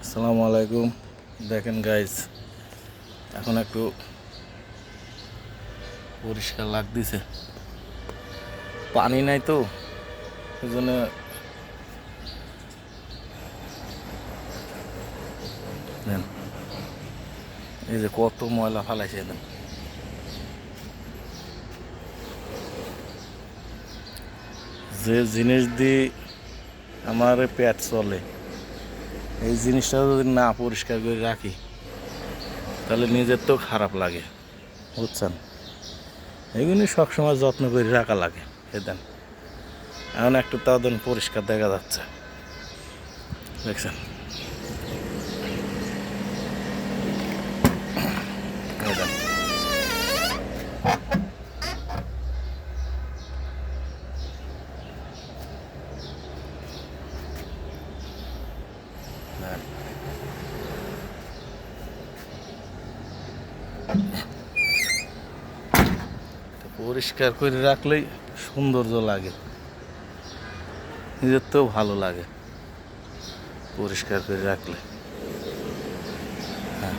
আসসালামু আলাইকুম। দেখেন গাইজ, এখন একটু পরিষ্কার লাগতেছে, পানি নাই তো এই জন্য। এই যে কত ময়লা ফালাইছে একদম। যে জিনিস দিয়ে আমার পেট চলে, এই জিনিসটা যদি না পরিষ্কার করে রাখি তাহলে নিজের তো খারাপ লাগে, বুঝছেন? এইগুলি সবসময় যত্ন করে রাখা লাগে। দেন এখন একটু তাদের পরিষ্কার দেখা যাচ্ছে, দেখছেন? এই দেন, দেন। পরিষ্কার করে রাখলেই সৌন্দর্য লাগে, নিজের তো ভালো লাগে পরিষ্কার করে রাখলে। হ্যাঁ।